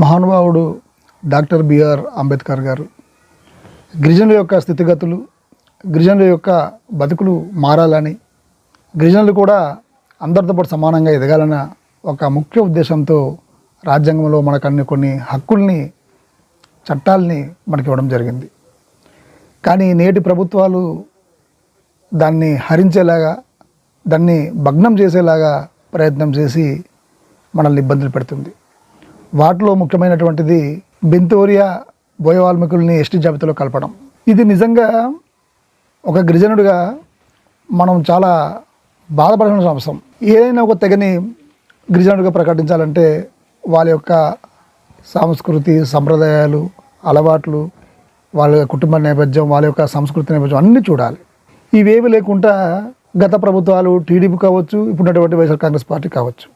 మహానుభావుడు doctor BR Ambedkar గారు గిరిజనుల యొక్క స్థితిగతులు, గిరిజనుల యొక్క బతుకులు మారాలని, గిరిజనులు కూడా అందరితో పాటు సమానంగా ఎదగాలన్న ఒక ముఖ్య ఉద్దేశంతో రాజ్యాంగంలో మనకు కొన్ని హక్కుల్ని, చట్టాలని మనకి ఇవ్వడం జరిగింది. కానీ నేటి ప్రభుత్వాలు దాన్ని హరించేలాగా, దాన్ని భగ్నం చేసేలాగా ప్రయత్నం చేసి మనల్ని ఇబ్బందులు పెడుతుంది. వాటిలో ముఖ్యమైనటువంటిది బెంతోరియా బోయ వాల్మీకుల్ని ఎస్టీ జాబితాలో కలపడం. ఇది నిజంగా ఒక గిరిజనుడిగా మనం చాలా బాధపడాల్సిన అంశం. ఏదైనా ఒక తెగని గిరిజనుడిగా ప్రకటించాలంటే వాళ్ళ యొక్క సంస్కృతి, సంప్రదాయాలు, అలవాట్లు, వాళ్ళ కుటుంబ నేపథ్యం, వాళ్ళ యొక్క సంస్కృతి నేపథ్యం అన్నీ చూడాలి. ఇవేవి లేకుండా గత ప్రభుత్వాలు టీడీపీ కావచ్చు, ఇప్పుడున్నటువంటి వైఎస్ఆర్ కాంగ్రెస్ పార్టీ కావచ్చు,